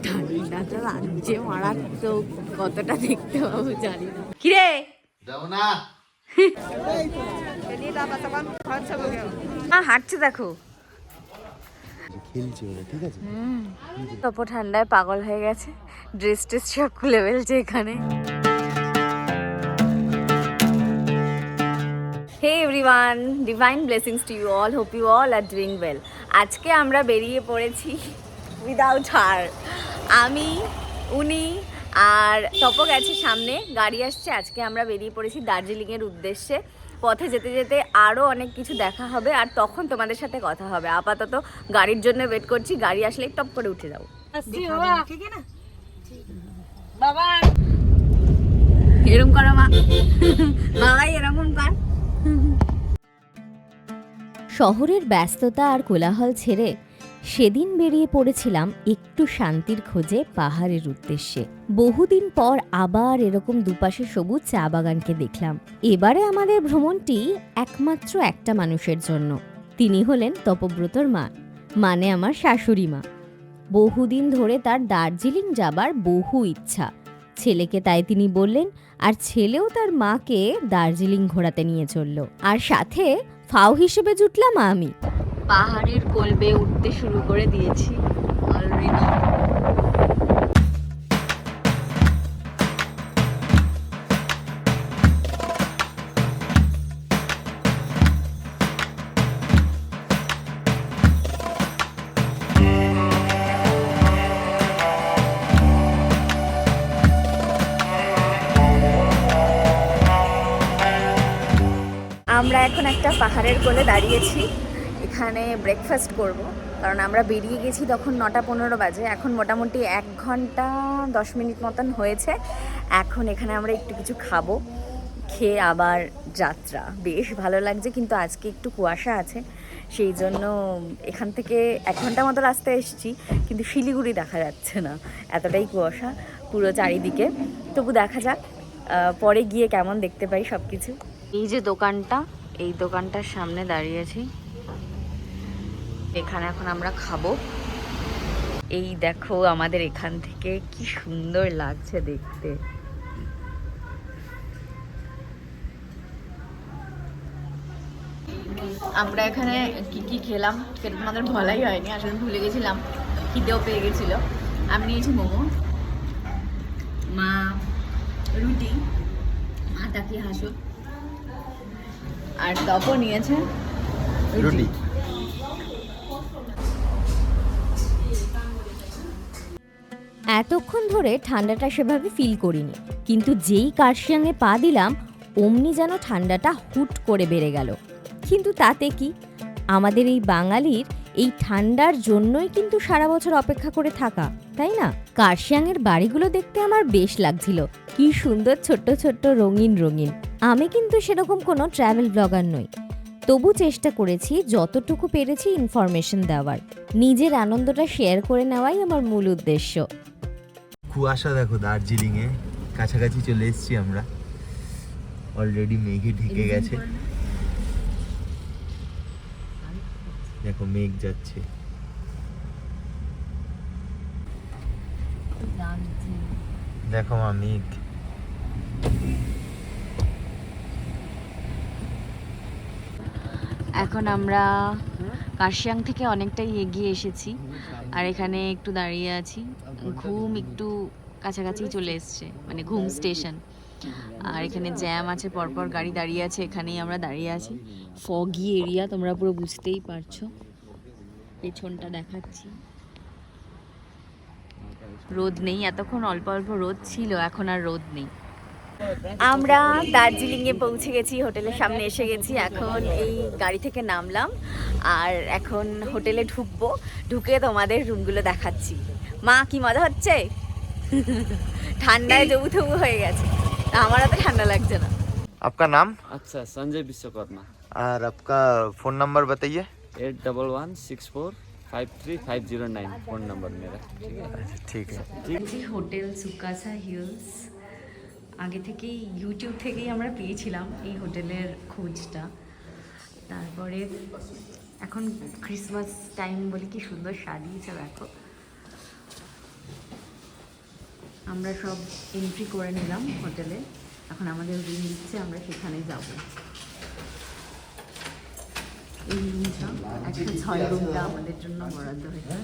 ঠান্ডাটা লাগছে মারাত্মক, কতটা দেখতে পাবো জানি না। কিরে দাও না হাঁটছে দেখো, খেলছে ওরা, ঠিক আছে। তপো ঠান্ডায় পাগল হয়ে গেছে, ড্রেস টেস সব খুলে ফেলছে এখানে। Hey everyone, divine blessings to you all. Hope you all are doing well. আজকে আমরা বেরিয়ে পড়েছি উইদাউট হার, আমি, উনি আর তপো গেছে সামনে, গাড়ি আসছে। আজকে আমরা বেরিয়ে পড়েছি দার্জিলিংয়ের উদ্দেশ্যে। পথে যেতে যেতে আরও অনেক কিছু দেখা হবে, আর তখন তোমাদের সাথে কথা হবে। আপাতত গাড়ির জন্য ওয়েট করছি, গাড়ি আসলে টপ করে উঠে যাবো। বাবা এরকম করো মা, বাবাই এরকম কর। শহরের ব্যস্ততা আর কোলাহল ছেড়ে সেদিন বেরিয়ে পড়েছিলাম একটু শান্তির খোঁজে পাহাড়ের উদ্দেশ্যে। বহুদিন পর আবার এরকম দুপাশে সবুজ চা বাগানকে দেখলাম। এবারে আমাদের ভ্রমণটি একমাত্র একটা মানুষের জন্য। তিনি হলেন তপব্রতর মা, মানে আমার শাশুড়ি মা। বহুদিন ধরে তার দার্জিলিং যাবার বহু ইচ্ছা। ছেলেকে তাই তিনি বললেন, আর ছেলেও তার মাকে দার্জিলিং ঘোরাতে নিয়ে চলল। আর সাথে ফাও হিসেবে জুটলাম আমি। পাহাড়ের কোলবে উঠতে শুরু করে দিয়েছি অলরেডি। আমরা এখন একটা পাহাড়ের কোলে দাঁড়িয়েছি, এখানে ব্রেকফাস্ট করব, কারণ আমরা বেরিয়ে গেছি তখন 9:15 বাজে। এখন মোটামুটি 1 ঘন্টা 10 মিনিট মতন হয়েছে। এখন এখানে আমরা একটু কিছু খাবো, খেয়ে আবার যাত্রা। বেশ ভালো লাগছে, কিন্তু আজকে একটু কুয়াশা আছে, সেই জন্য এখান থেকে 1 ঘন্টা মতো রাস্তা এসেছি, কিন্তু শিলিগুড়ি দেখা যাচ্ছে না, এতটাই কুয়াশা পুরো চারিদিকে। তবু দেখা যাক পরে গিয়ে কেমন দেখতে পাই সব কিছু। এই যে দোকানটা, এই দোকানটার সামনে দাঁড়িয়েছি, এখানে এখন আমরা খাবো। এই দেখো আমাদের এখান থেকে কি সুন্দর লাগছে দেখতে। আমরা এখানে কি কি খেলাম সেটা তোমাদের বলাই হয়নি, আসলে ভুলে গেছিলাম, খিদেও পেয়ে গেছিল। আমি নিয়েছি মোমো, মা রুটি, আটা কি হাসো, আর তপও নিয়েছে রুটি। এতক্ষণ ধরে ঠান্ডাটা সেভাবে ফিল করিনি, কিন্তু যেই কার্শিয়াংয়ে পা দিলাম অমনি যেন ঠান্ডাটা হুট করে বেড়ে গেল। কিন্তু তাতে কি, আমাদের এই বাঙালির এই ঠান্ডার জন্যই কিন্তু সারা বছর অপেক্ষা করে থাকা, তাই না? কার্শিয়াংয়ের বাড়িগুলো দেখতে আমার বেশ লাগছিল, কি সুন্দর ছোট্ট ছোট্ট রঙিন রঙিন। আমি কিন্তু সেরকম কোনো ট্রাভেল ব্লগার নই, তবু চেষ্টা করেছি যতটুকু পেরেছি ইনফরমেশন দেওয়ার। নিজের আনন্দটা শেয়ার করে নেওয়াই আমার মূল উদ্দেশ্য। কুয়াশা দেখো দার্জিলিং এ, কাছাকাছি চলে এসেছি আমরা, অলরেডি মেঘে ঢেকে গেছে। দেখো মেঘ যাচ্ছে, দেখো মা মেঘ। এখন আমরা কার্শিয়াং থেকে অনেকটাই এগিয়ে এসেছি, আর এখানে একটু দাঁড়িয়ে আছি। ঘুম একটু কাছাকাছি চলে এসছে, মানে ঘুম স্টেশন। আর এখানে জ্যাম আছে, পরপর গাড়ি দাঁড়িয়ে আছে, এখানেই আমরা দাঁড়িয়ে আছি। ফগি এরিয়া, তোমরা পুরো বুঝতেই পারছো, পেছনটা দেখাচ্ছি। রোদ নেই, এতক্ষণ অল্প অল্প রোদ ছিল, এখন আর রোদ নেই। আমরা দার্জিলিংয়ে পৌঁছে গেছি, হোটেলের সামনে এসে গেছি। এখন এই গাড়ি থেকে নামলাম, আর এখন হোটেলে ঢুকবো, ঢুকে তোমাদের রুমগুলো দেখাচ্ছি। মা কি মজা হচ্ছে, ঠান্ডায় জবু থবু হয়ে গেছে, আমার তো ঠান্ডা লাগছে না। आपका नाम? अच्छा, संजय विश्वकर्मा। और आपका फोन नंबर बताइए। 8116453509 फोन नंबर मेरा। ठीक है। হোটেল সুকাসা হিলস, আগে থেকেই ইউটিউব থেকেই আমরা পেয়েছিলাম এই হোটেলের খোঁজটা। তারপরে এখন ক্রিসমাস টাইম বলে কি সুন্দর সাজিয়েছে দেখো, আমরা সব এন্ট্রি করে নিলাম হোটেলে, এখন আমাদের রুম দিচ্ছে, আমরা সেখানে যাব। এই রুমটা একটা 6 রুমটা আমাদের জন্য বরাদ্দ হয়েছে।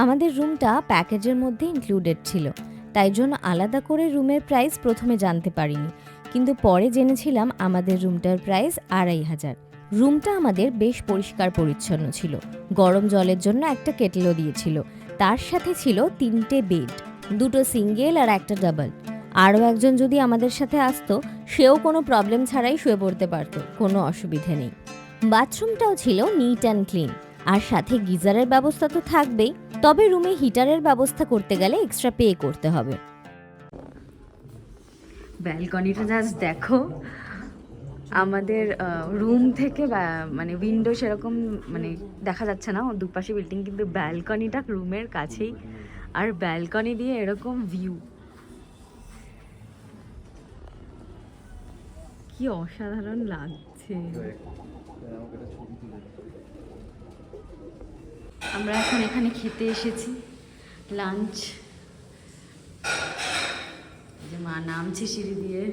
আমাদের রুমটা প্যাকেজের মধ্যে ইনক্লুডেড ছিল, তাই জন্য আলাদা করে রুমের প্রাইস প্রথমে জানতে পারিনি, কিন্তু পরে জেনেছিলাম আমাদের রুমটার প্রাইস 2500। রুমটা আমাদের বেশ পরিষ্কার পরিচ্ছন্ন ছিল, গরম জলের জন্য একটা কেটেলও দিয়েছিল, তার সাথে ছিল 3টে বেড, 2টো সিঙ্গেল আর একটা ডাবল। আরও একজন যদি আমাদের সাথে আসতো সেও কোনো প্রবলেম ছাড়াই শুয়ে পড়তে পারতো, কোনো অসুবিধে নেই। বাথরুমটাও ছিল নিট অ্যান্ড ক্লিন, আর সাথে গিজারের ব্যবস্থা তো থাকবেই, তবে রুমে হিটারের ব্যবস্থা করতে গেলে এক্সট্রা পে করতে হবে। ব্যালকনিটা জাস্ট দেখো, আমাদের রুম থেকে মানে উইন্ডো সেরকম মানে দেখা যাচ্ছে না, ওর দুপাশে বিল্ডিং, কিন্তু ব্যালকনিটা রুমের কাছেই, আর ব্যালকনি দিয়ে এরকম ভিউ, কি অসাধারণ লাগছে। আমরা এখন এখানে খেতে এসেছি লাঞ্চ, যে মা নামছে সিঁড়ি দিয়ে,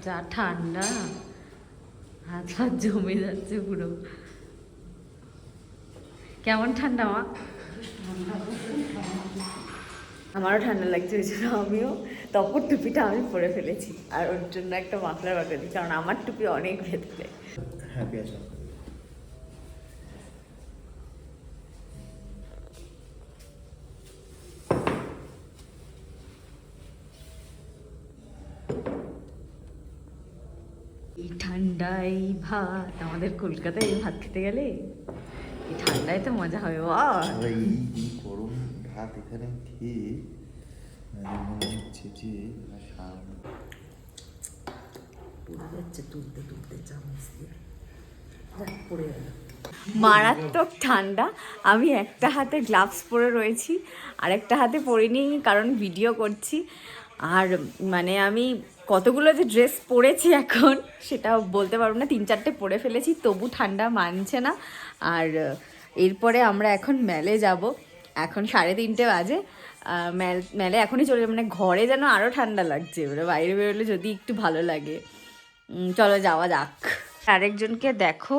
যা ঠান্ডা, হাত হাত জমে যাচ্ছে পুরো। কেমন ঠান্ডা মা? আমারও ঠান্ডা লাগছে, ওই জন্য আমিও তপর টুপিটা আমি পরে ফেলেছি, আর ওর জন্য একটা মাফলার বানিয়ে দিই, কারণ আমার টুপি অনেক ভেতরে। হ্যাঁ পেঁয়াজ এই ঠান্ডায় ভাত, আমাদের কলকাতায় এই ভাত খেতে গেলে এই ঠান্ডায় তো মজা হবে। এই গরম ভাত এখানে খেয়ে মনে হচ্ছে যে পড়ে যাচ্ছে, তুলতে তুলতে চামচ দিয়ে পড়ে গেল। মারাত্মক ঠান্ডা। আমি একটা হাতে গ্লাভস পরে রয়েছি, আর একটা হাতে পরিনি, কারণ ভিডিও করছি। আর মানে আমি কতগুলো যে ড্রেস পরেছি এখন সেটা বলতে পারবো না, 3-4টে পরে ফেলেছি, তবু ঠান্ডা মানছে না। আর এরপরে আমরা এখন মেলে যাব, এখন 3:30 বাজে। মেলে এখনই চলে যাবো, মানে ঘরে যেন আরও ঠান্ডা লাগছে, এবারে বাইরে বেরোলে যদি একটু ভালো লাগে। চলো যাওয়া যাক। আরেকজনকে দেখো,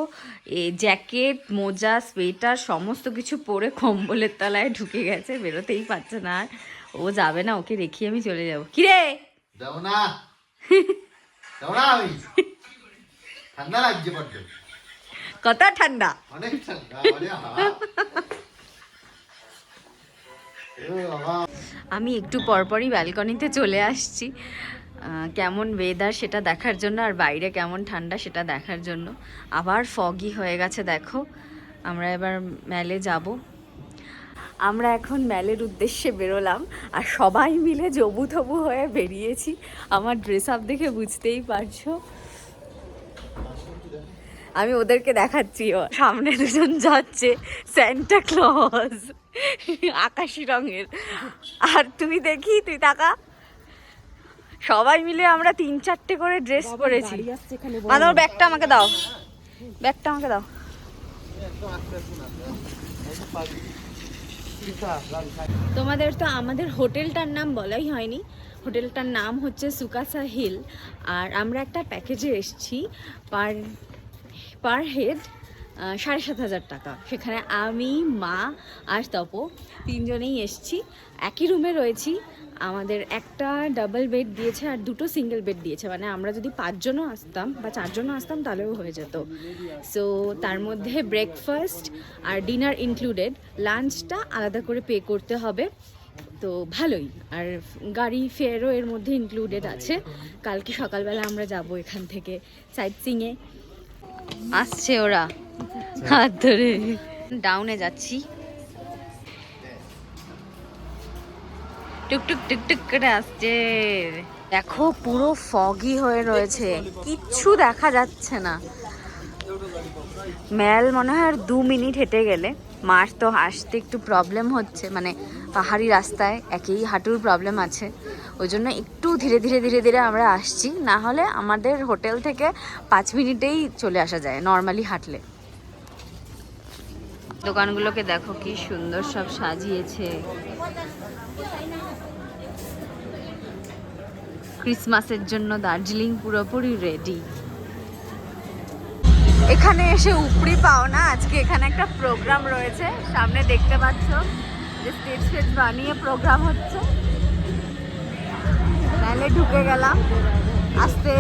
জ্যাকেট, মোজা, সোয়েটার সমস্ত কিছু পরে কম্বলের তলায় ঢুকে গেছে, বেরোতেই পারছে না। আর ও যাবে না, ওকে রেখে আমি চলে যাবো। কিরে যাও না, যাও না, ওই ঠান্ডা লাগছে বড্ড, কত ঠান্ডা, অনেক ঠান্ডা। আমি একটু পরপরই ব্যালকনিতে চলে আসছি, কেমন ওয়েদার সেটা দেখার জন্য, আর বাইরে কেমন ঠান্ডা সেটা দেখার জন্য। আবার ফগি হয়ে গেছে দেখো। আমরা এবার মেলে যাব। আমরা এখন মেলের উদ্দেশ্যে বেরোলাম, আর সবাই মিলে জবু থবু হয়ে বেরিয়েছি। আমার ড্রেস আপ দেখে বুঝতেই পারছো। আমি ওদেরকে দেখাচ্ছি, সামনে দুজন যাচ্ছে স্যান্টা ক্লজ আকাশি রঙের, আর তুই দেখি, তুই তাকা, সবাই মিলে আমরা 3-4টে করে ড্রেস পরেছি। তোমার ব্যাগটা আমাকে দাও, ব্যাগটা আমাকে দাও। তোমাদের তো আমাদের হোটেলটার নাম বলাই হয়নি। হোটেলটার নাম হচ্ছে সুকাসা হিল, আর আমরা একটা প্যাকেজে এসেছি পার হেড 7,500 টাকা। সেখানে আমি, মা আর তপ 3জনেই এসেছি। একই রুমে রয়েছি। আমাদের একটা ডাবল বেড দিয়েছে আর 2টো সিঙ্গেল বেড দিয়েছে, মানে আমরা যদি 5জনও আসতাম বা 4জনও আসতাম তাহলেও হয়ে যেত। সো তার মধ্যে ব্রেকফাস্ট আর ডিনার ইনক্লুডেড, লাঞ্চটা আলাদা করে পে করতে হবে। তো ভালোই, আর গাড়ি ফেয়ারও এর মধ্যে ইনক্লুডেড আছে। কালকে সকালবেলা আমরা যাব এখান থেকে সাইট সিংয়ে। আসছে ওরা হাত ধরে, ডাউনে যাচ্ছি, টুকটুক টুকটুক করে আসছে। দেখো পুরো ফগি হয়ে রয়েছে, কিচ্ছু দেখা যাচ্ছে না। মেল মনে হয় আর 2 মিনিট হেঁটে গেলে। মার তো আসতে একটু প্রবলেম হচ্ছে, মানে পাহাড়ি রাস্তায় একেই হাঁটুর প্রবলেম আছে, ওই জন্য একটু ধীরে ধীরে ধীরে ধীরে আমরা আসছি। না হলে আমাদের হোটেল থেকে 5 মিনিটেই চলে আসা যায় নর্মালি হাঁটলে। দোকানগুলোকে দেখো কি সুন্দর সব সাজিয়েছে। ক্রিসমাসের জন্য দার্জিলিং পুরোপুরি রেডি। এখানে এসে উপরি পাও না, আজকে এখানে একটা প্রোগ্রাম রয়েছে, সামনে দেখতে পাচ্ছ যে স্টেজ ফেজ বানিয়ে প্রোগ্রাম হচ্ছে। তাহলে ঢুকে গেলাম আস্তে।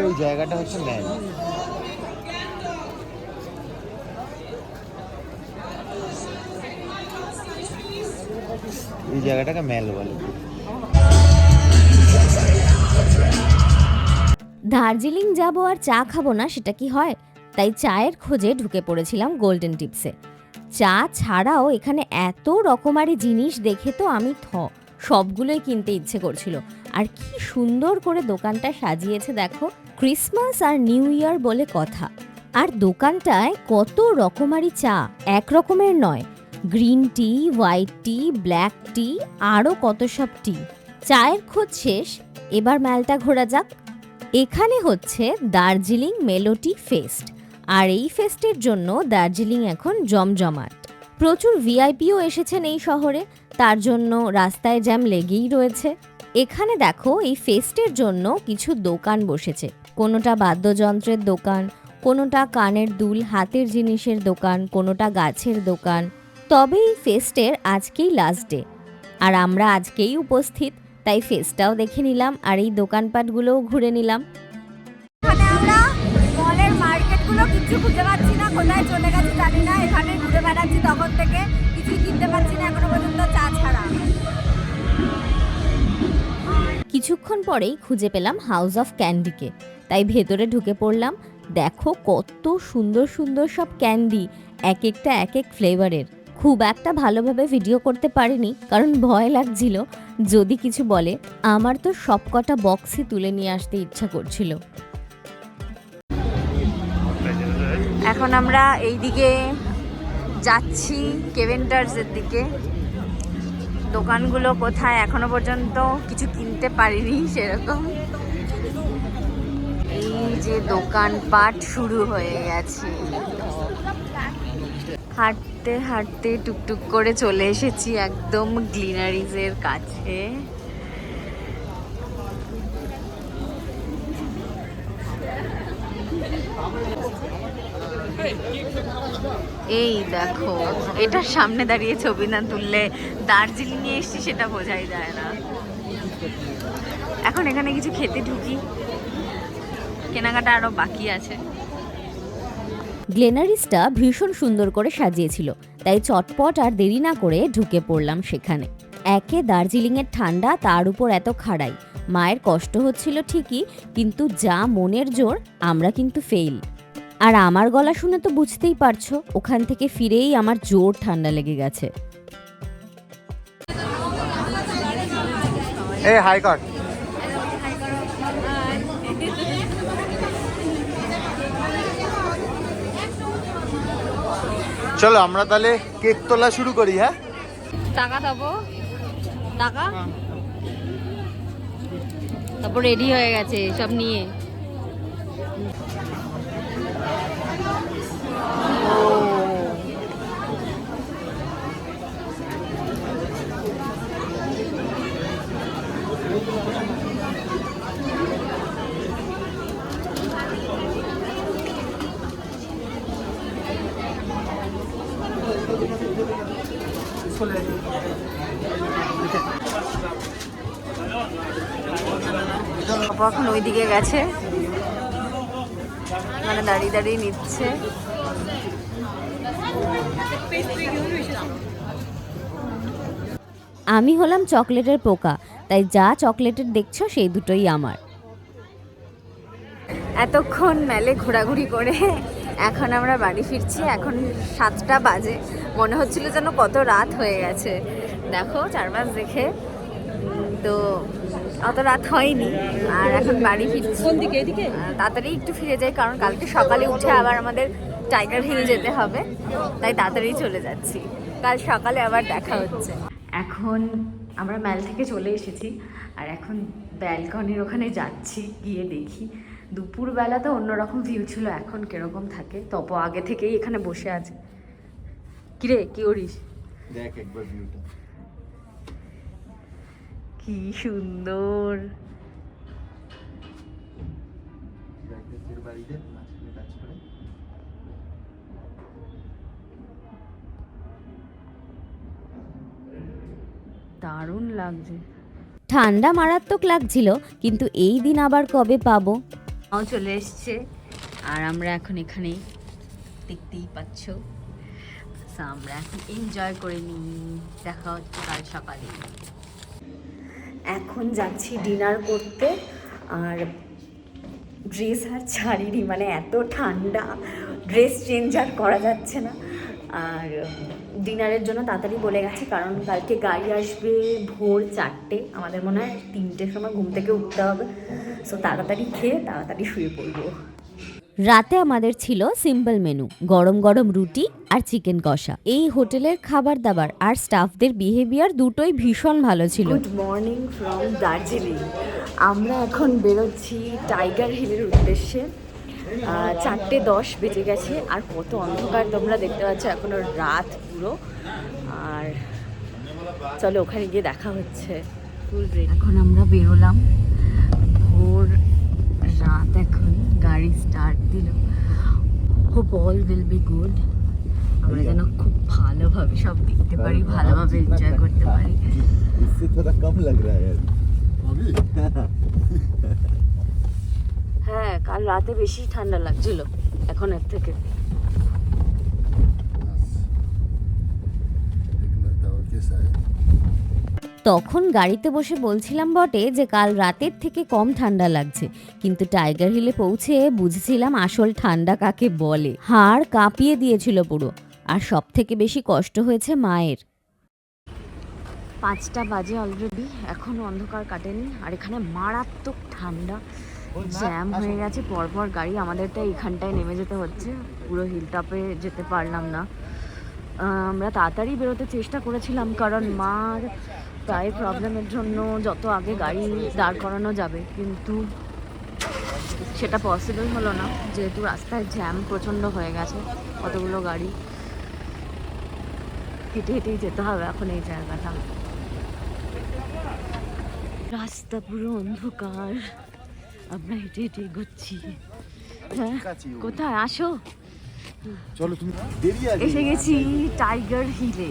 ওই জায়গাটা হচ্ছে ম্যাল। এই জায়গাটাকে ম্যাল বলে। দার্জিলিং যাব আর চা খাবো না সেটা কি হয়, তাই চায়ের খোঁজে ঢুকে পড়েছিলাম গোল্ডেন টিপসে। চা ছাড়াও এখানে এত রকমারি জিনিস দেখে তো আমি সবগুলোই কিনতে ইচ্ছে করছিল। আর কি সুন্দর করে দোকানটা সাজিয়েছে দেখো, ক্রিসমাস আর নিউ ইয়ার বলে কথা। আর দোকানটায় কত রকমারি চা, এক রকমের নয়, গ্রিন টি, হোয়াইট টি, ব্ল্যাক টি, আরও কত সব টি। চায়ের খোঁজ শেষ, এবার ম্যালটা ঘোরা যাক। এখানে হচ্ছে দার্জিলিং মেলোডি ফেস্ট, আর এই ফেস্টের জন্য দার্জিলিং এখন জমজমাট। প্রচুর ভিআইপিও এসেছেন এই শহরে, তার জন্য রাস্তায় জ্যাম লেগেই রয়েছে। এখানে দেখো এই ফেস্টের জন্য কিছু দোকান বসেছে, কোনোটা বাদ্যযন্ত্রের দোকান, কোনোটা কানের দুল হাতের জিনিসের দোকান, কোনোটা গাছের দোকান। তবে এই ফেস্টের আজকেই লাস্ট ডে, আর আমরা আজকেই উপস্থিত, তাই ফেস্টটাও দেখে নিলাম আর এই দোকানপাটগুলোও ঘুরে নিলাম। এখানে আমরা মলের মার্কেটগুলো কিছু খুঁজে পাচ্ছি না, কোথায় চলে গেছে জানি না। এখানে ঘুরে বেড়াচ্ছি তখন থেকে, কিছুই কিনতে পারছি না এখনো পর্যন্ত চা ছাড়া। কিছুক্ষণ পরেই খুঁজে পেলাম হাউস অফ ক্যান্ডিকে, তাই ভেতরে ঢুকে পড়লাম। দেখো কত সুন্দর সুন্দর সব ক্যান্ডি, এক একটা এক এক ফ্লেভারের। খুব একটা ভালোভাবে ভিডিও করতে পারিনি কারণ ভয় লাগছিল যদি কিছু বলে। আমার তো সবকটা বক্সই তুলে নিয়ে আসতে ইচ্ছা করছিল। এখন আমরা এই দিকে যাচ্ছি কেভেন্টার্সের দিকে। দোকানগুলো কোথায় এখনো পর্যন্ত কিছু কিনতে পারিনি সেরকম। এই যে দোকানপাট শুরু হয়ে গেছে, হাঁটতে হাঁটতে টুকটুক করে চলে এসেছি একদম গ্লিনারিজের কাছে। এই দেখো, এটার সামনে দাঁড়িয়ে ছবি না তুললে দার্জিলিংয়ে এসছি সেটা বোঝাই যায় না। এখন এখানে কিছু খেতে ঢুকি, কেনাকাটা আরো বাকি আছে। গ্লেনারিসটা ভীষণ সুন্দর করে সাজিয়েছিল, তাই চটপট আর দেরি না করে ঢুকে পড়লাম সেখানে। একে দার্জিলিংয়ের ঠান্ডা, তার উপর এত খাড়াই। মায়ের কষ্ট হচ্ছিল ঠিকই, কিন্তু যা মনের জোর, আমরা কিন্তু ফেল। আর আমার গলা শুনে তো বুঝতেই পারছো, ওখান থেকে ফিরেই আমার জোর ঠান্ডা লেগে গেছে। এই হাই কর। চলো আমরা তাহলে কেক তোলা শুরু করি। হ্যাঁ, টাকা দেবো, টাকা তারপর রেডি হয়ে গেছে সব নিয়ে। এখন ওইদিকে গেছে, মানে দাঁড়িয়ে দাঁড়িয়ে নিচ্ছে। আমি হলাম চকলেটের পোকা, তাই যা চকলেটের দেখছো সেই দুটোই আমার। এতক্ষণ মেলে ঘোরাঘুরি করে এখন আমরা বাড়ি ফিরছি। এখন 7টা বাজে, মনে হচ্ছিল যেন কত রাত হয়ে গেছে। দেখো চারপাশ দেখে তো অত রাত হয়নি আর এখন বাড়ি ফিরছি। তাড়াতাড়ি একটু ফিরে যাই কারণ কালকে সকালে উঠে আবার আমাদের টাইগার হিল যেতে হবে, তাই তাড়াতাড়ি চলে যাচ্ছি। কাল সকালে আবার দেখা হচ্ছে। এখন আমরা ম্যাল থেকে চলে এসেছি আর এখন ব্যালকনির ওখানে যাচ্ছি, গিয়ে দেখি। দুপুরবেলা তো অন্যরকম ভিউ ছিল, এখন কিরকম থাকে। তপ আগে থেকেই এখানে বসে আছে। কিরে কি করিস? দেখ একবার ভিউটা কি সুন্দর। বাড়িতে মাঝখানে কাজ করে দারুণ লাগছে। ঠান্ডা মারাত্মক লাগছিল, কিন্তু এই দিন আবার কবে পাবো। চলে এসছে আর আমরা এখন এখানেই, দেখতেই পাচ্ছ। আমরা এখন এনজয় করে নিই, দেখা হচ্ছে কাল সকালে। এখন যাচ্ছি ডিনার করতে আর ড্রেস আর ছাড়িনি, মানে এত ঠান্ডা, ড্রেস চেঞ্জ আর করা যাচ্ছে না। আর ডিনারের জন্য তাড়াতাড়ি বলে গেছে কারণ কালকে গাড়ি আসবে ভোর 4টে, আমাদের মনে হয় 3টের সময় ঘুম থেকে উঠতে হবে। সো তাড়াতাড়ি খেয়ে তাড়াতাড়ি শুয়ে পড়বো। রাতে আমাদের ছিল সিম্পল মেনু, গরম গরম রুটি আর চিকেন কষা। এই হোটেলের খাবার দাবার আর স্টাফদের বিহেভিয়ার দুটোই ভীষণ ভালো ছিল। Good morning from Darjeeling. আমরা এখন বেরোচ্ছি টাইগার হিলের উদ্দেশ্যে। 4:10 বেজে গেছে আর কত অন্ধকার তোমরা দেখতে পাচ্ছ, এখনো রাত পুরো। আর চলো ওখানে গিয়ে দেখা হচ্ছে। এখন আমরা বেরোলাম, ভোর রাত, এখন গাড়ি স্টার্ট দিল। Hope all will be good. আমরা যেন খুব ভালোভাবে সব দেখতে পারি, ভালোভাবে এনজয় করতে পারি। इससे थोड़ा कम लग रहा है अभी। হ্যাঁ, কাল রাতে বেশি ঠান্ডা লাগছিল এখন এর থেকে। তখন গাড়িতে বসে বলছিলাম বটে যে কাল রাতের থেকে কম ঠান্ডা লাগছে, কিন্তু টাইগার হিলে পৌঁছে বুঝেছিলাম আসল ঠান্ডা কাকে বলে। হাড় কাঁপিয়ে দিয়েছিল পুরো। আর সব থেকে বেশি কষ্ট হয়েছে মায়ের। 5টা বাজে অলরেডি, এখনো অন্ধকার কাটেনি। আর এখানে মারাত্মক ঠান্ডা, জ্যাম হয়ে গেছে পরপর গাড়ি। আমাদেরটা এইখানটায় নেমে যেতে হচ্ছে, পুরো হিল টপে যেতে পারলাম না। আমরা তাড়াতাড়ি বেরোতে চেষ্টা করেছিলাম কারণ মার প্রায় প্রবলেমের জন্য যত আগে গাড়ি দাঁড় করানো যাবে, কিন্তু সেটা পসিবল হলো না যেহেতু রাস্তায় জ্যাম প্রচণ্ড হয়ে গেছে। কতগুলো গাড়ি, হেঁটে হেঁটেই যেতে হবে এখন এই জায়গাটা। রাস্তা পুরো অন্ধকার, আমরা হেঁটে হেঁটে এগোচ্ছি। হ্যাঁ, কোথায় আসো? চলো তুমি বেরিয়ে আসো। এসে গেছি টাইগার হিলে।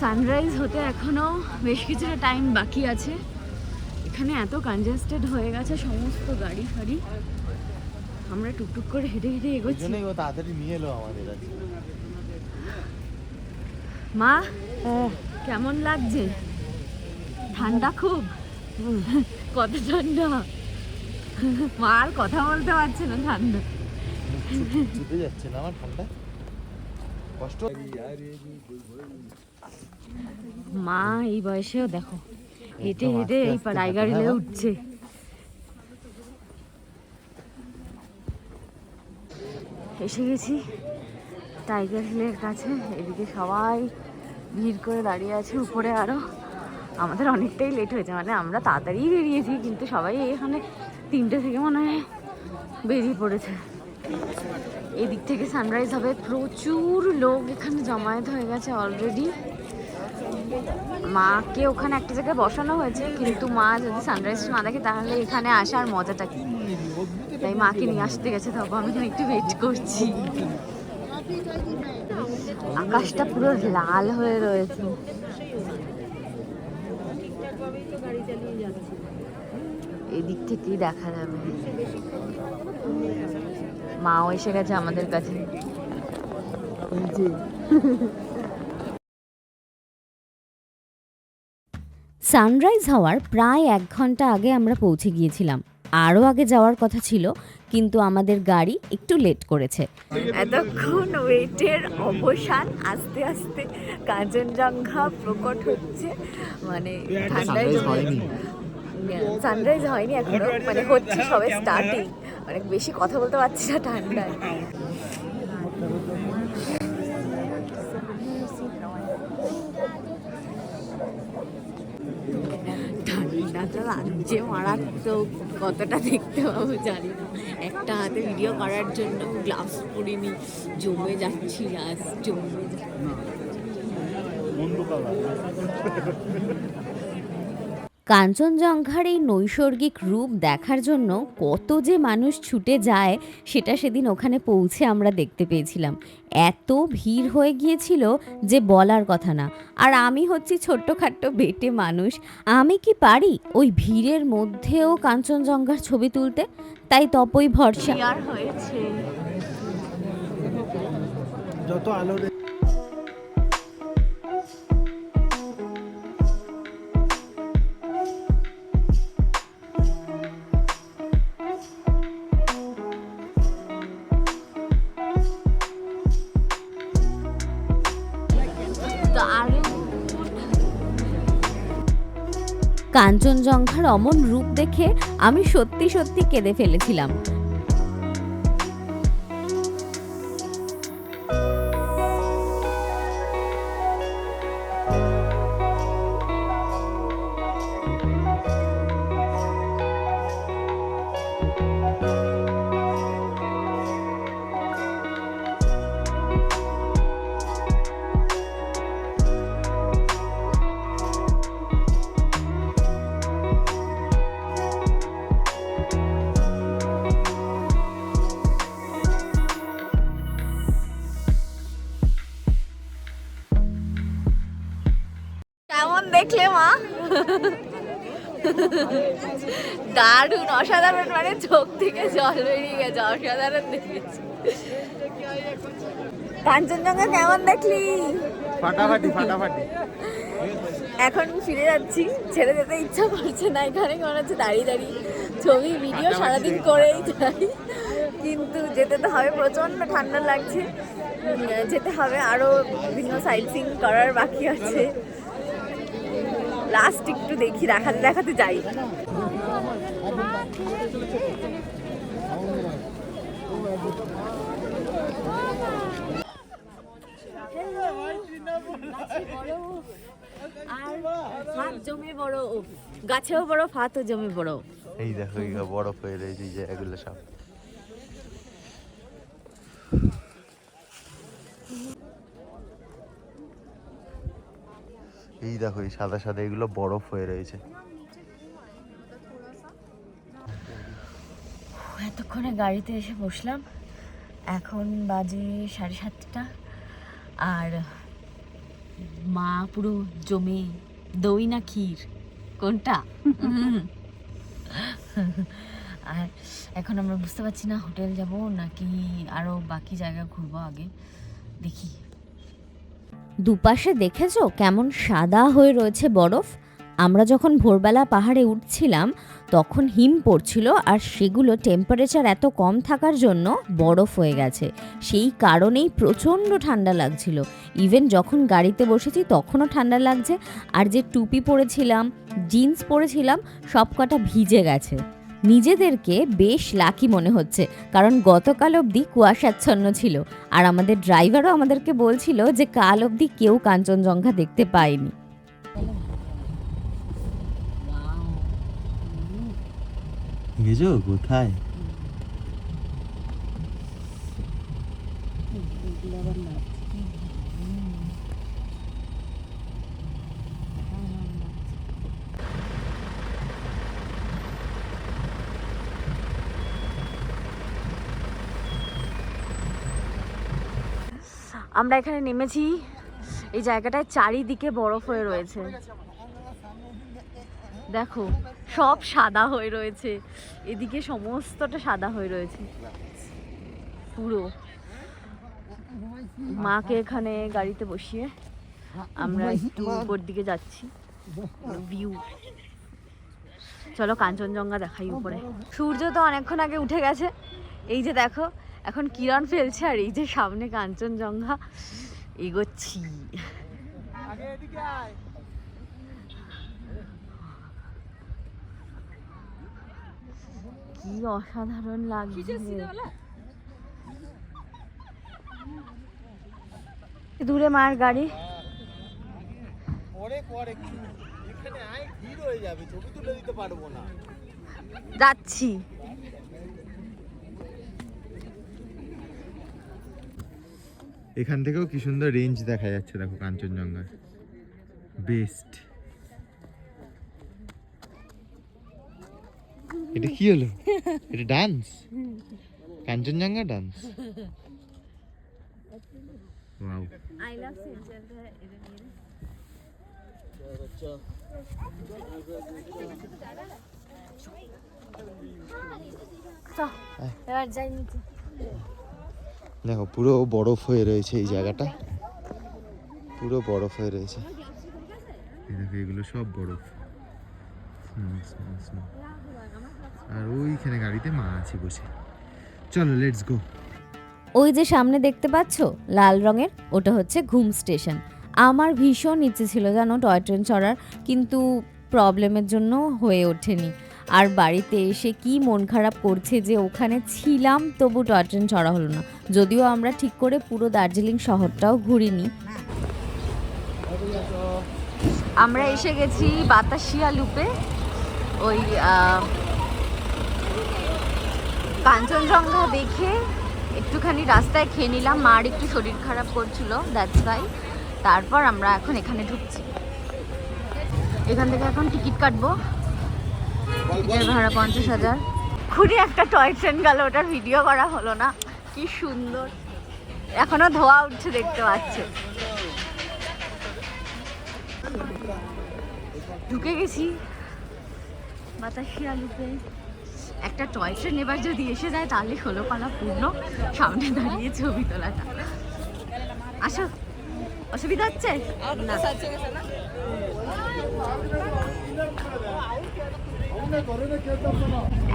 সানরাইজ হতে এখনো বেশ কিছুটা টাইম বাকি আছে। এখানে এত কনজেস্টেড হয়ে গেছে সমস্ত গাড়ি ফাড়ি, আমরা টুকটুক করে হেঁটে হেঁটে এগোচ্ছি। ও তাড়াতাড়ি নিয়ে এলো আমাদের কাছে। মা, কেমন লাগছে? ঠান্ডা খুব? কত ঠান্ডা? মা আর কথা বলতে পারছে না, ঠান্ডা ছুটে যাচ্ছে না আমার ঠান্ডা, কষ্ট। মা এই বয়সেও দেখো হেঁটে হেঁটে এই টাইগার হিলে উঠছে। এসে গেছি টাইগার হিলের কাছে। এদিকে সবাই ভিড় করে দাঁড়িয়ে আছে উপরে। আরো আমাদের অনেকটাই লেট হয়েছে, মানে আমরা তাড়াতাড়ি বেরিয়েছি কিন্তু সবাই এখানে 3টে থেকে মনে হয় বেরিয়ে পড়েছে। এদিক থেকে সানরাইজ হবে, প্রচুর লোক এখানে জমায়েত হয়ে গেছে অলরেডি। মাকে ওখানে একটা জায়গায় বসানো হয়েছে, কিন্তু মা যদি সানরাইজ না দেখে তাহলে এখানে আসার মজাটা কি, তাই মাকে নিয়ে আসতে গেছে। তবে আমি একটু ওয়েট করছি। আকাশটা পুরো লাল হয়ে রয়েছে। এদিক থেকেই দেখা যাবে। মাও এসে গেছে আমাদের কাছে। সানরাইজ হওয়ার প্রায় 1 ঘন্টা আগে আমরা পৌঁছে গিয়েছিলাম। আরও আগে যাওয়ার কথা ছিল, কিন্তু আমাদের গাড়ি একটু লেট করেছে। এতক্ষণ ওয়েটের অবসান, আস্তে আস্তে কাঞ্চনজঙ্ঘা প্রকট হচ্ছে। মানে ঠান্ডায় সানরাইজ হয়নি এখনো, মানে হচ্ছে সবে স্টার্টিং। মানে বেশি কথা বলতে পারছি না ঠান্ডায়। ঠান্ডাটা লাগছে মারাত্মক, কতটা দেখতে পাবো জানি না। একটা হাতে ভিডিও করার জন্য গ্লাভস পরিনি, জমে যাচ্ছি জমে কাঞ্চনজঙ্ঘার এই নৈসর্গিক রূপ দেখার জন্য কত যে মানুষ ছুটে যায় সেটা সেদিন ওখানে পৌঁছে আমরা দেখতে পেয়েছিলাম। এত ভিড় হয়ে গিয়েছিল যে বলার কথা না। আর আমি হচ্ছি ছোট্টখাট্ট বেটে মানুষ, আমি কি পারি ওই ভিড়ের মধ্যেও কাঞ্চনজঙ্ঘার ছবি তুলতে? তাই তপই ভরসা। আর হয়েছে যত আলো কাঞ্চনজঙ্ঘার অমন রূপ দেখে আমি সত্যি সত্যি কেঁদে ফেলেছিলাম। কেমন দেখলে মা? দারুণ, অসাধারণ, মানে চোখ থেকে জল বেরিয়ে গেছে, অসাধারণ দেখেছি। কাঞ্চনজঙ্ঘা কেমন দেখলি? ফাটাফাটি ফাটাফাটি। এখন ফিরে যাচ্ছি, ছেড়ে যেতে ইচ্ছা করছে না। এখানে মনে হচ্ছে দাঁড়িয়ে দাঁড়িয়ে ছবি ভিডিও সারাদিন করেই যাই, কিন্তু যেতে তো হবে। প্রচণ্ড ঠান্ডা লাগছে, যেতে হবে। আরও বিভিন্ন সাইট সিইং করার বাকি আছে। লাস্ট একটু দেখি, দেখাতে দেখাতে যাই। আর ফাঁদ জমে বড়, গাছেও বড়, ফাতও জমে বড়। এই দেখো এই বরফ হয়ে রয়েছে এই জায়গাগুলো সব। এই দেখো এই সাদা সাদা এগুলো বরফ হয়ে রয়েছে। এতক্ষণে গাড়িতে এসে বসলাম, এখন বাজে 7:30। আর মা পুরো জমে, দই না ক্ষীর কোনটা? আর এখন আমরা বুঝতে পারছি না হোটেল যাব নাকি আরও বাকি জায়গা ঘুরবো। আগে দেখি। দুপাশে দেখেছো কেমন সাদা হয়ে রয়েছে বরফ? আমরা যখন ভোরবেলা পাহাড়ে উঠছিলাম তখন হিম পড়ছিল, আর সেগুলো টেম্পারেচার এত কম থাকার জন্য বরফ হয়ে গেছে। সেই কারণেই প্রচণ্ড ঠান্ডা লাগছিল। ইভেন যখন গাড়িতে বসেছি তখনও ঠান্ডা লাগছে। আর যে টুপি পরেছিলাম, জিন্স পরেছিলাম, সব কটা ভিজে গেছে। নিজেদেরকে বেশ লাকি মনে হচ্ছে, কারণ গতকাল অবধি কুয়াশাচ্ছন্ন ছিল। আর আমাদের ড্রাইভারও আমাদেরকে বলছিল যে কাল অবধি কেউ কাঞ্চনজঙ্ঘা দেখতে পায়নি। গেছো কোথায়? আমরা এখানে নেমেছি, এই জায়গাটায় চারিদিকে বরফ হয়ে রয়েছে। দেখো সব সাদা হয়ে রয়েছে, এদিকে সমস্তটা সাদা হয়ে রয়েছে পুরো। মাকে এখানে গাড়িতে বসিয়ে আমরা একটু উপর দিকে যাচ্ছি। ভিউ চলো কাঞ্চনজঙ্ঘা দেখাই উপরে। সূর্য তো অনেকক্ষণ আগে উঠে গেছে, এই যে দেখো এখন কিরণ ফেলছে, আর এই যে সামনে কাঞ্চনজঙ্ঘা এগোচ্ছি। কি অসাধারণ লাগছে। দূরে মার গাড়ি। যাচ্ছি। এখান থেকেও কি সুন্দর রেঞ্জ দেখা যাচ্ছে, দেখো কাঞ্চনজঙ্ঘার। বেস্ট। এটা কি হলো? এটা dance? Kanchenjunga dance? Wow. I love Silchar. এবার যাই নিচে। দেখো পুরো বরফ হয়ে রয়েছে এই জায়গাটা, পুরো বরফ হয়ে রয়েছে। এই দেখো এগুলো সব বরফ। আর ওইখানে গাড়িতে মা আছে বসে। চলো লেটস গো। ওই যে সামনে দেখতে পাচ্ছ লাল রঙের, ওটা হচ্ছে ঘুম স্টেশন। আমার ভীষণ ইচ্ছে ছিল জানো টয় ট্রেন চড়ার, কিন্তু প্রবলেমের জন্য হয়ে ওঠেনি। আর বাড়িতে এসে কি মন খারাপ করছে যে ওখানে ছিলাম তবু টয় ট্রেন চড়া হলো না। যদিও আমরা ঠিক করে পুরো দার্জিলিং শহরটাও ঘুরিনি। আমরা এসে গেছি বাতাসিয়া লুপে। ওই কাঞ্চনজঙ্ঘা দেখে একটুখানি রাস্তায় খেয়ে নিলাম, মার একটু শরীর খারাপ করছিল, দ্যাটস ওয়াই। তারপর আমরা এখন এখানে ঢুকছি। এখান থেকে এখন টিকিট কাটবো, টিকিটের ভাড়া 50,000। খুবই একটা টয় ট্রেন গেল, ওটার ভিডিও করা হলো না। কি সুন্দর, এখনো ধোয়া উঠছে দেখতে পাচ্ছ। ঢুকে গেছি বাতাসিয়া লুপে। একটা টয় ট্রেন এবার যদি এসে যায় তাহলে হলো পালা পূর্ণ। সামনে দাঁড়িয়ে ছবি তোলাটা। আসো, অসুবিধা হচ্ছে না?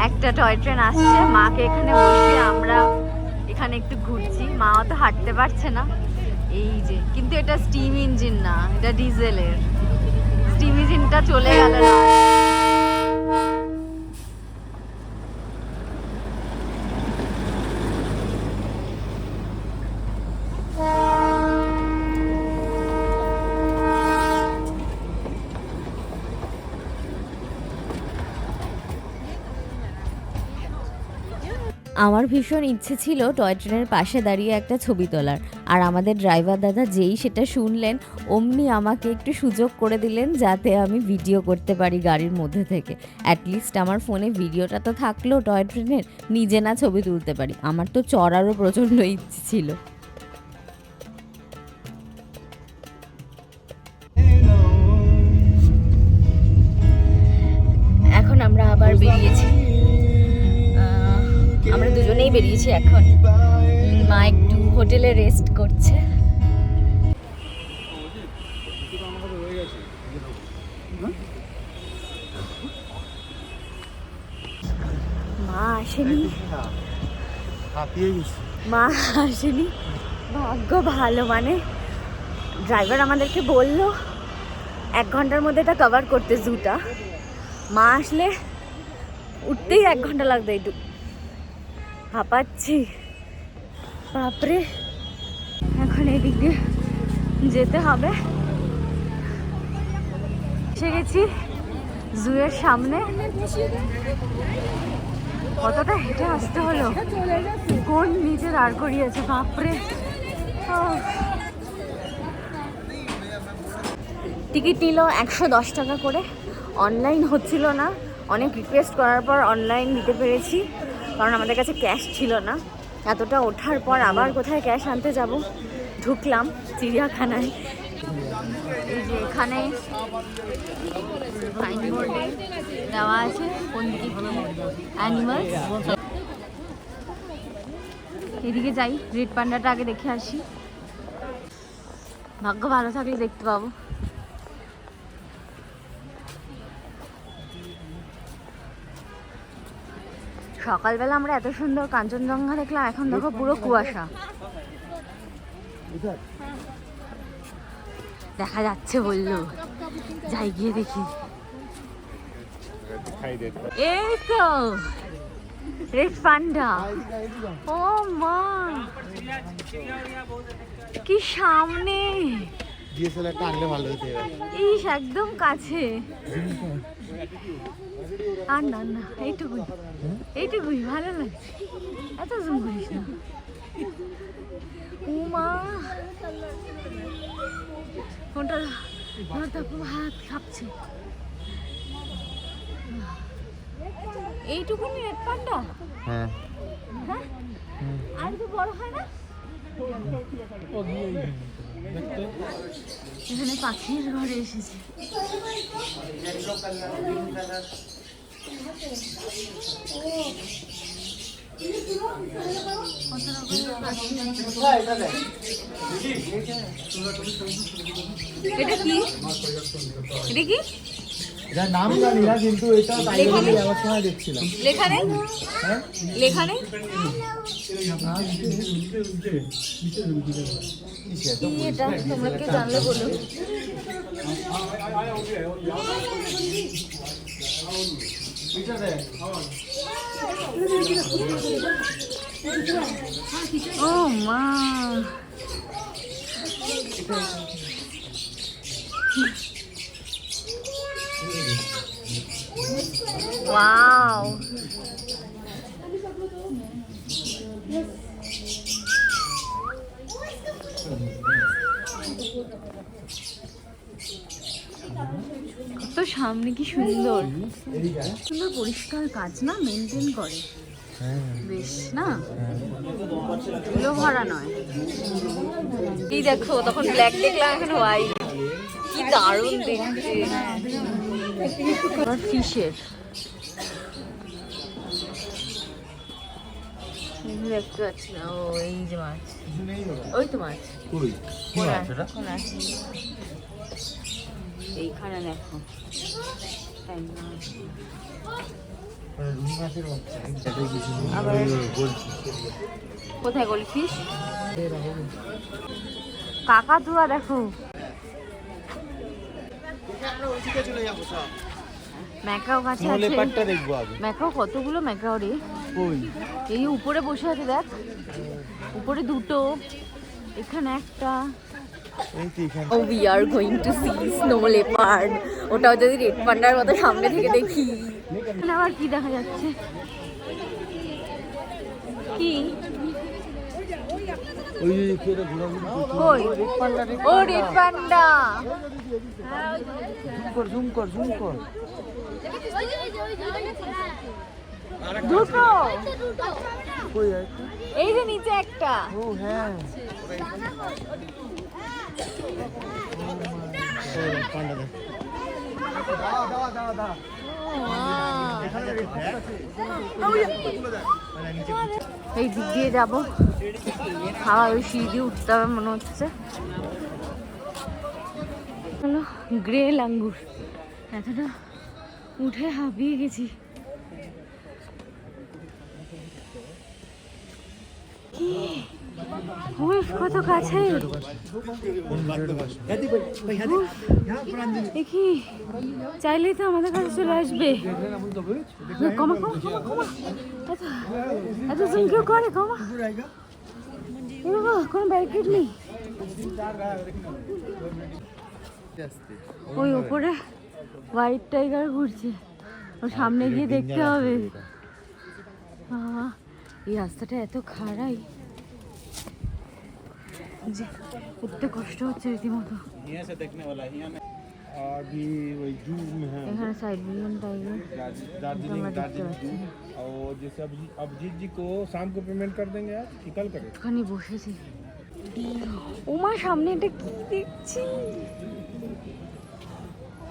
একটা টয় ট্রেন আসছে, মাকে এখানে বসিয়ে আমরা এখানে একটু ঘুরছি। মাও তো হাঁটতে পারছে না। এই যে, কিন্তু এটা স্টিম ইঞ্জিন না, এটা ডিজেলের। স্টিম ইঞ্জিনটা চলে গেল না। আমার ভীষণ ইচ্ছে ছিল টয় ট্রেনের পাশে দাঁড়িয়ে একটা ছবি তোলার, আর আমাদের ড্রাইভার দাদা যেই সেটা শুনলেন অমনি আমাকে একটু সুযোগ করে দিলেন যাতে আমি ভিডিও করতে পারি গাড়ির মধ্যে থেকে। অ্যাটলিস্ট আমার ফোনে ভিডিওটা তো থাকলো টয় ট্রেনের, নিজে না ছবি তুলতে পারি। আমার তো চড়ারও প্রচণ্ড ইচ্ছে ছিল। এখন আমরা আবার বেরিয়েছি, আমরা দুজনেই বেরিয়েছি এখন। মা একটু হোটেলে রেস্ট করছে। মা আসেনি, মা আসেনি। ভাগ্য ভালো, মানে ড্রাইভার আমাদেরকে বললো 1 ঘন্টার মধ্যে এটা কভার করতে জুটা। মা আসলে উঠতেই 1 ঘন্টা লাগতো। একটু হাঁপাচ্ছি, বাপরে। এখন এদিক দিয়ে যেতে হবে। এসে গেছি জুয়ের সামনে। কতটা হেঁটে আসতে হলো, কোন নিচে দাঁড় করিয়েছে, বাপরে। টিকিট নিল 110 টাকা করে। অনলাইন হচ্ছিল না, অনেক রিকোয়েস্ট করার পর অনলাইন দিতে পেরেছি, কারণ আমাদের কাছে ক্যাশ ছিল না। এতটা ওঠার পর আবার কোথায় ক্যাশ আনতে যাব। ঢুকলাম চিড়িয়াখানায়। এই যে এখানে সাইনবোর্ডে দেওয়া আছে কোন দিকে কি অ্যানিমালস। এদিকে যাই, রেড পান্ডাটা আগে দেখে আসি। ভাগ্য ভালো থাকলে দেখতে পাবো। সকালবেলা আমরা এত সুন্দর কাঞ্চনজঙ্ঘা দেখলাম, এখন দেখো পুরো কুয়াশা। দেখা যাচ্ছে বললো, যাই গিয়ে দেখি। এই তো রেড পান্ডা। ও মা, কি সামনে! ডিএসএলআরটা আনলে ভালো হতো। ইস, একদম কাছে। আর না না, এইটুকুই এইটুকুই ভালো লাগছে, এত জুম করিস না। ও মা, কোনটা পুরো হাত কাঁপছে। এইটুকুনি রেড পান্ডা? হ্যাঁ, হ্যাঁ, আর তো বড় হয় না? এখানে পাখির ঘরে এসেছি। এটা কি? এটা কি? যার নাম জানি না, কিন্তু এটা টাইগারে যাওয়ার সময় দেখছিলাম। লেখা নেই? হ্যাঁ, লেখা নেই? কি এটা? তোমরা কে জানলে বলো। ও মা, ওয়াও, তো সামনে কি সুন্দর সুন্দর পরিষ্কার কাজ না, মেনটেন করে বেশ না, ধুলো ভরা নয়। এই দেখো, তখন ব্ল্যাক দেখলাম, এখন হোয়াইট, কি দারুণ দেখতে। ফিশের দেখতে পাচ্ছি না। ও এই যে মাছ, ওই তো মাছ। এইখানে দেখো, আবার কোথায় গোলফিশ, কাকাতুয়া দেখো, ম্যাকাও কাছে আছে। ম্যাকাও কতগুলো ম্যাকাও রে, এই উপরে বসে আছে দেখ, উপরে দুটো, এখানে একটা। We are going to see snow leopard. ওটাও যদি রেড পান্ডার মতো সামনে থেকে দেখি। এখানে আবার কি দেখা যাচ্ছে? কি? কই? ও রেড পান্ডা। জুম কর দুটো। এই যে নিচে একটা। ও হ্যাঁ, এই দিক দিয়ে যাবো, খাওয়া ওই সিঁড়ি দিয়ে উঠতে হবে মনে হচ্ছে। হলো গ্রে লাঙ্গুর, এতটা উঠে হাঁপিয়ে গেছি। কি কত কাছে, দেখি চাইলেই তো আমাদের কাছে চলে আসবে। কমা কমা কমা কমা, এত জুম কেউ করে, কমা। বাবা, কোনো ব্যারিকেড নেই। ওই উপরে হোয়াইট টাইগার ঘুরছে, ওর সামনে গিয়ে দেখতে হবে। বাবা, এই রাস্তাটা এত খাড়াই যে উঠতে কষ্ট হচ্ছে রীতিমতো। এখানে সাইবেরিয়ান টাইগার, ওখানে বসেছি। ওমা, সামনে এটা কি দেখছি?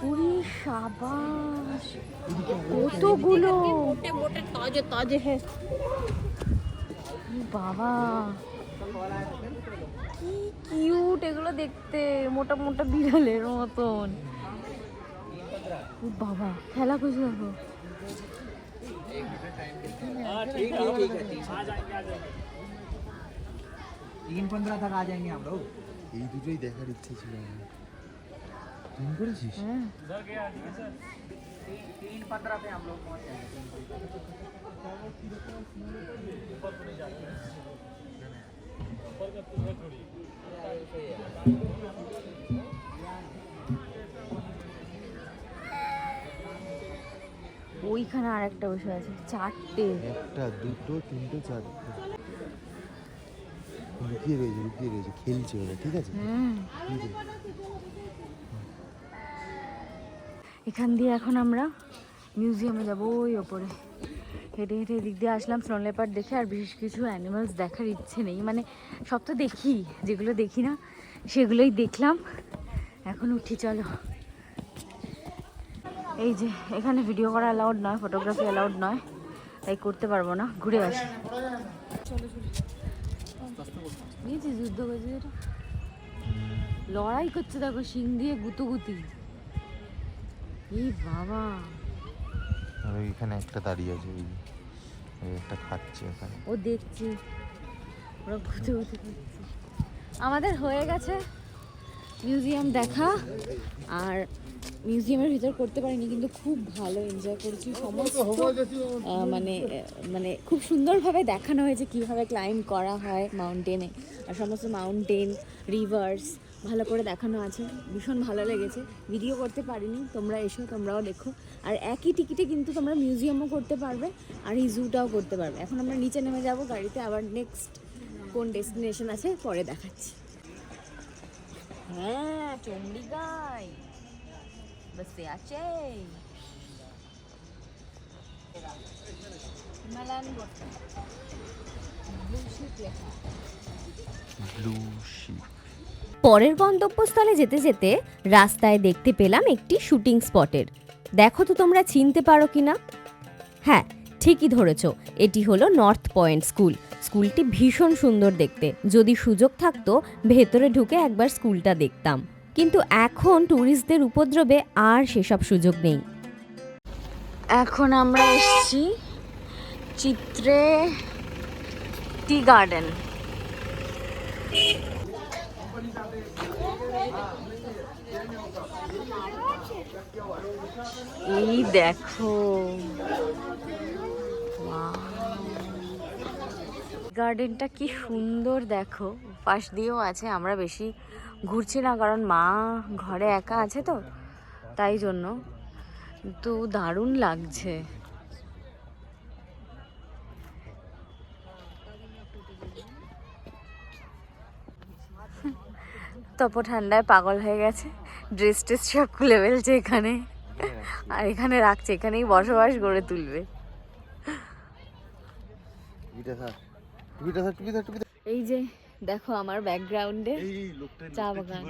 ওরে সাবাস, কতগুলো তাজে তাজে। হ্যাঁ বাবা, কি কিউট এগুলো দেখতে, মোটা মোটা বিড়ালের মতন। বাবা, খেলা খুশি দেখো। $3:15 तक आ जाएंगे हम लोग। এই দুটোই দেখার ইচ্ছে ছিল আমার। ফোন করেছিস? 3:15 पे हम लोग पहुंच जाएंगे। ওইখানে আর একটা বসে আছে, 4টে। একটা, দুটো, তিনটে, চারটে। লুকিয়ে রয়েছে, খেলছে ওরা, ঠিক আছে? ঠিক আছে। এখান দিয়ে এখন আমরা মিউজিয়ামে যাব, ওই ওপরে হেঁটে হেঁটে এদিক দিয়ে আসলাম। স্নো লেপার্ড দেখে আর বিশেষ কিছু অ্যানিমালস দেখার ইচ্ছে নেই, মানে সব তো দেখি, যেগুলো দেখি না সেগুলোই দেখলাম। এখন উঠি, চলো। এই যে এখানে ভিডিও করা অ্যালাউড নয়, ফটোগ্রাফি অ্যালাউড নয়, তাই করতে পারবো না, ঘুরে আসি। চলো চলো, যুদ্ধ করছে, এটা লড়াই করছে, দেখো শিং দিয়ে গুতুগুতি। এই বাবা, আর ওইখানে একটা দাঁড়িয়ে আছে, ওই একটা খাচ্ছে ওখানে। ও দেখছি, ওরা গুতুগুতি করছে। আমাদের হয়ে গেছে মিউজিয়াম দেখা, আর মিউজিয়ামের ভিতর করতে পারিনি, কিন্তু খুব ভালো এনজয় করেছি। সমস্ত মানে খুব সুন্দরভাবে দেখানো হয়েছে কিভাবে ক্লাইম্ব করা হয় মাউন্টেনে, আর সমস্ত মাউন্টেন, রিভার্স ভালো করে দেখানো আছে। ভীষণ ভালো লেগেছে। ভিডিও করতে পারিনি, তোমরা এসো, তোমরাও দেখো। আর একই টিকিটে কিন্তু তোমরা মিউজিয়ামও করতে পারবে আর এই জুটাও করতে পারবে। এখন আমরা নিচে নেমে যাব গাড়িতে, আবার নেক্সট কোন ডেস্টিনেশন আছে পরে দেখাচ্ছি। হ্যাঁ, চণ্ডীগাই বসে আছে হিমালয়ান ব্লু শিপ। পরের গন্তব্যস্থলে যেতে যেতে রাস্তায় দেখতে পেলাম একটি শুটিং স্পটের। দেখো তো তোমরা চিনতে পারো কিনা? হ্যাঁ, ঠিকই ধরেছ, এটি হলো নর্থ পয়েন্ট স্কুল। স্কুলটি ভীষণ সুন্দর দেখতে। যদি সুযোগ থাকতো ভেতরে ঢুকে একবার স্কুলটা দেখতাম, কিন্তু এখন ট্যুরিস্টদের উপদ্রবে আর সেসব সুযোগ নেই। এখন আমরা এসেছি চিত্রে টি গার্ডেন। এই দেখো, গার্ডেনটা কি সুন্দর দেখো, পাশ দিয়েও আছে। আমরা বেশি ঘুরছি না, কারণ মা ঘরে একা আছে তো, তাই জন্য। তো দারুণ লাগছে। তপো ঠান্ডায় পাগল হয়ে গেছে, ড্রেস টেস সব খুলে ফেলছে এখানে, আর এখানে রাখছে, এখানেই বসবাস গড়ে তুলবে। এই যে দেখো আমার ব্যাকগ্রাউন্ডে চা বাগান,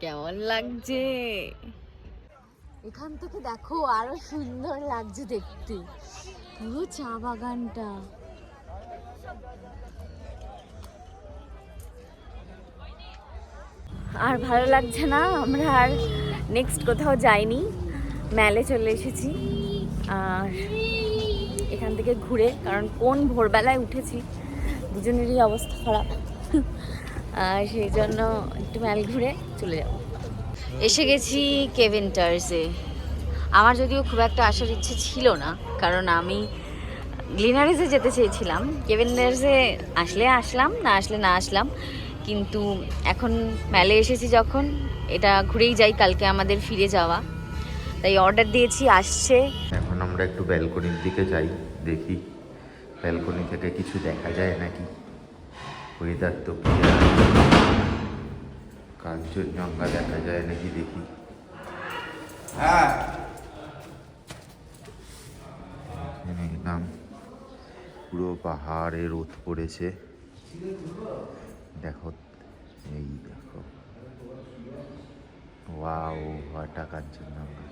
কেমন লাগছে। এখান থেকে দেখো আরো সুন্দর লাগছে দেখতে পুরো চা বাগানটা। আর ভালো লাগছে না, আমরা আর নেক্সট কোথাও যাইনি, ম্যালে চলে এসেছি। আর এখান থেকে ঘুরে, কারণ কোন ভোরবেলায় উঠেছি, দুজনেরই অবস্থা খারাপ, আর সেই জন্য একটু ম্যাল ঘুরে চলে যাব। এসে গেছি কেভেন্টার্সে। আমার যদিও খুব একটা আসার ইচ্ছে ছিল না, কারণ আমি গ্লিনারিসে যেতে চেয়েছিলাম। কেভেন্টার্সে আসলে আসলাম, না আসলে না আসলাম, কিন্তু এখন ম্যালে এসেছি যখন, এটা ঘুরেই যাই, কালকে আমাদের ফিরে যাওয়া, তাই অর্ডার দিয়েছি, আসছে। এখন আমরা একটু ব্যালকনির দিকে যাই, দেখি ব্যালকনি থেকে কিছু দেখা যায় নাকি। ওয়েদার তো কাঞ্চনজঙ্ঘা দেখা যায় নাকি, দেখি। নাম পুরো পাহাড়ে রোদ পড়েছে, দেখো, এই দেখো, ওয়াও, ওয়াটা কাঞ্চনজঙ্ঘা।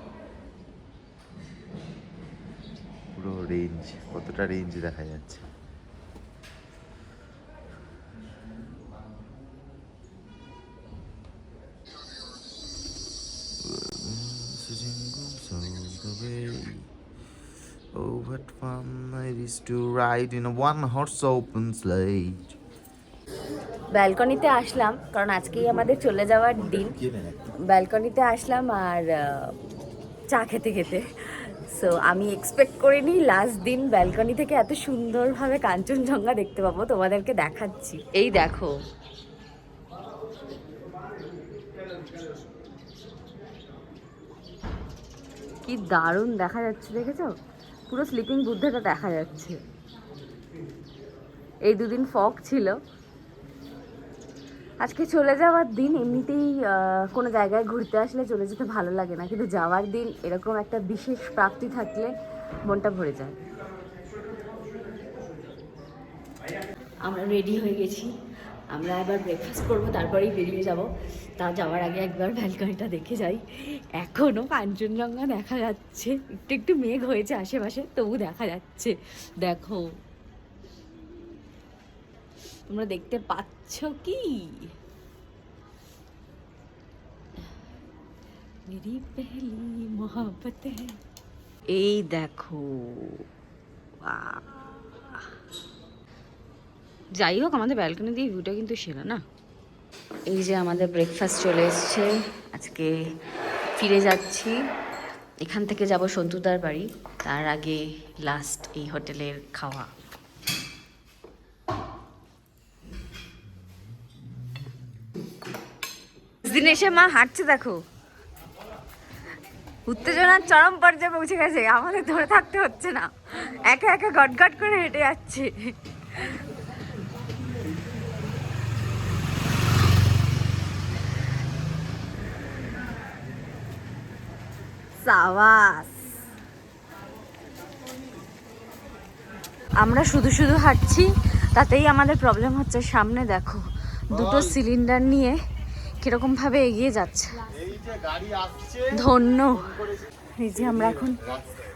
পুরো রেঞ্জ, কতটা রেঞ্জ দেখা যাচ্ছে। fun it is to ride in a one-horse open sleigh. ব্যালকনিতে আসলাম কারণ আজকেই আমাদের চলে যাওয়ার দিন। ব্যালকনিতে আসলাম আর চা খেতে খেতে। সো আমি এক্সপেক্ট করিনি লাস্ট দিন ব্যালকনি থেকে এত সুন্দরভাবে কাঞ্চনজঙ্ঘা দেখতে পাবো। তোমাদেরকে দেখাচ্ছি, এই দেখো। কি দারুণ দেখা যাচ্ছে, দেখেছো? পুরো স্লিপিং বুদ্ধটা দেখা যাচ্ছে। এই দুদিন ফগ ছিল, আজকে চলে যাওয়ার দিন। এমনিতেই কোনো জায়গায় ঘুরতে আসলে চলে যেতে ভালো লাগে না, কিন্তু যাওয়ার দিন এরকম একটা বিশেষ প্রাপ্তি থাকলে মনটা ভরে যায়। আমরা রেডি হয়ে গেছি, আমরা এবার ব্রেকফাস্ট করবো, তারপরেই বেরিয়ে যাব। তা যাওয়ার আগে একবার ব্যালকনিটা দেখে যাই। এখনও কাঞ্চনজঙ্ঘা দেখা যাচ্ছে, একটু একটু মেঘ হয়েছে আশেপাশে, তবু দেখা যাচ্ছে। দেখো, তোমরা দেখতে পাচ্ছ কি? মেরি পেহলি মোহব্বত হ্যায়। এই দেখো, যাই হোক আমাদের ব্যালকনি দিয়ে ভিউটা কিন্তু সেরা না। এই যে আমাদের ব্রেকফাস্ট চলে এসছে। আজকে ফিরে যাচ্ছি, এখান থেকে যাব সন্তুদার বাড়ি। তার আগে লাস্ট এই হোটেলের খাওয়া। দিন এসে মা হাঁটছে, দেখো উত্তেজনার চরম পর্যায়ে পৌঁছে গেছে। আমাদের ধরে থাকতে হচ্ছে না, একা একা গটগট করে হেঁটে যাচ্ছে। সাবাস। আমরা শুধু শুধু হাঁটছি, তাতেই আমাদের প্রবলেম হচ্ছে। সামনে দেখো দুটো সিলিন্ডার নিয়ে কিরকম ভাবে এগিয়ে যাচ্ছে, ধন্য। এই যে আমরা এখন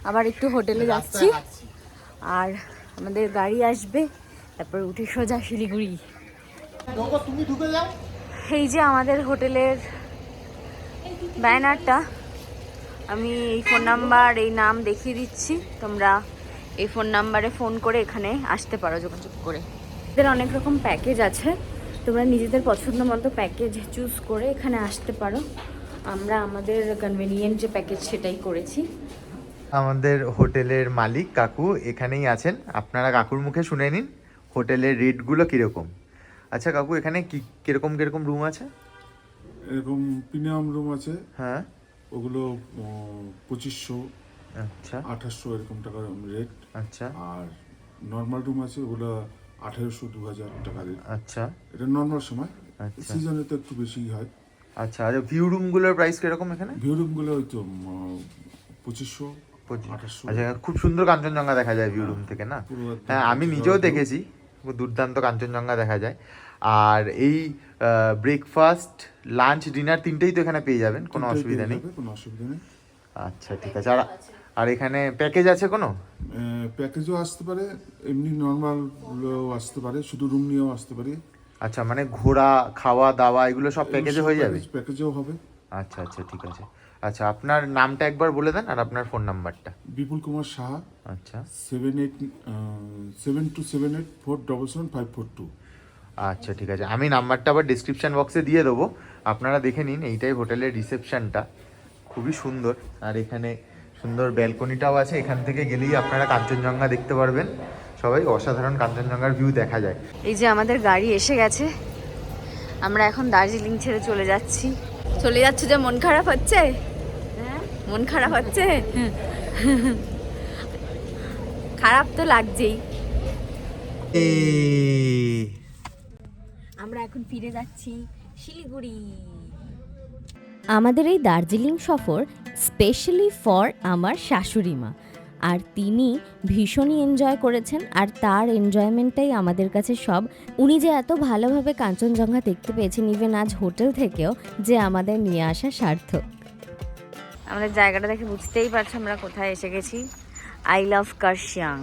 আবার একটু হোটেলে যাচ্ছি, আর আমাদের গাড়ি আসবে, তারপর উঠে সোজা শিলিগুড়ি। এই যে আমাদের হোটেলের ব্যানারটা, আমি এই ফোন নাম্বার, এই নাম দেখিয়ে দিচ্ছি। তোমরা এই ফোন নাম্বারে ফোন করে এখানে আসতে পারো যোগাযোগ করে। এদের অনেক রকম প্যাকেজ আছে, তোমরা নিজেদের পছন্দ মতো প্যাকেজ চুজ করে এখানে আসতে পারো। আমরা আমাদের কনভেনিয়েন্ট যে প্যাকেজ সেটাই করেছি। আমাদের হোটেলের মালিক কাকু এখানেই আছেন, আপনারা কাকুর মুখে শুনে নিন হোটেলের রেটগুলো কীরকম। আচ্ছা কাকু, এখানে কিরকম কিরকম রুম আছে? এরকম প্রিমিয়াম রুম আছে, হ্যাঁ, ওগুলো 2500, আচ্ছা 2800 এরকম টাকার রেট। আচ্ছা আর নর্মাল রুম আছে, ওগুলো 1800, 2000 টাকা রেট। আচ্ছা এটা নর্মাল সময়, আচ্ছা সিজনে তো একটু বেশি হয়। আচ্ছা। আর ভিউ রুমগুলোর প্রাইস কিরকম এখানে? ভিউ রুমগুলো ওই তো 2500, 2800। আচ্ছা, খুব সুন্দর কাঞ্চনজঙ্ঘা দেখা যায় ভিউ রুম থেকে না? পুরো একদম হ্যাঁ, আমি নিজেও দেখেছি, খুব দুর্দান্ত কাঞ্চনজঙ্ঘা দেখা যায়। আর এই ব্রেকফাস্ট, লাঞ্চ, ডিনার তিনটেই তো এখানে পেয়ে যাবেন, কোনো অসুবিধা নেই। কোনো অসুবিধা নেই। আচ্ছা ঠিক আছে। আর এখানে প্যাকেজ আছে কোনো? প্যাকেজও আসতে পারে, এমনি নর্মাল আসতে পারে, শুধু রুম নিয়েও আসতে পারে। আচ্ছা, মানে ঘোরা, খাওয়া দাওয়া এগুলো সব প্যাকেজে হয়ে যাবে? প্যাকেজেও হবে। আচ্ছা আচ্ছা ঠিক আছে। আচ্ছা, আপনার নামটা একবার বলে দেন আর আপনার ফোন নাম্বারটা। বিপুল কুমার সাহা। আচ্ছা, 72784774775542। আচ্ছা ঠিক আছে, আমি নাম্বারটা আবার ডিসক্রিপশন বক্সে দিয়ে দেবো, আপনারা দেখে নিন। এইটাই হোটেলের রিসেপশনটা, খুবই সুন্দর। আর এখানে সুন্দর ব্যালকনিটাও আছে, এখান থেকে গেলেই আপনারা কাঞ্চনজঙ্ঘা দেখতে পারবেন। সবাই অসাধারণ কাঞ্চনজঙ্ঘার ভিউ দেখা যায়। এই যে আমাদের গাড়ি এসে গেছে, আমরা এখন দার্জিলিং ছেড়ে চলে যাচ্ছি। চলে যাচ্ছে যে মন খারাপ হচ্ছে? মন খারাপ হচ্ছে? খারাপ তো লাগছেই। আমরা এখন ফিরে যাচ্ছি শিলিগুড়ি। আমাদের এই দার্জিলিং সফর স্পেশালি ফর আমার শাশুড়ি মা, আর তিনি ভীষণই এনজয় করেছেন, আর তার এনজয়মেন্টটাই আমাদের কাছে সব। উনি যে এত ভালোভাবে কাঞ্চনজঙ্ঘা দেখতে পেয়েছেন ইভেন আজ হোটেল থেকেও, যে আমাদের নিয়ে আসা সার্থক। আমাদের জায়গাটা দেখে বুঝতেই পারছো আমরা কোথায় এসে গেছি, আই লাভ কার্শিয়াং।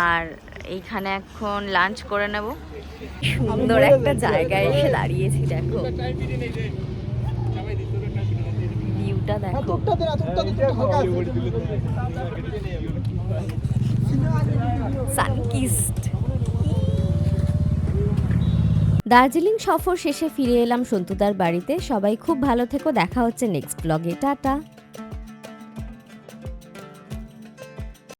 আর এইখানে এখন লাঞ্চ করে নেব। সুন্দর একটা জায়গায় এসে দাঁড়িয়েছি, দেখো ভিউটা দেখো। সানকিস্ট। দার্জিলিং সফর শেষে ফিরে এলাম সন্তুদার বাড়িতে। সবাই খুব ভালো থেকো, দেখা হচ্ছে নেক্সট ব্লগে, টাটা।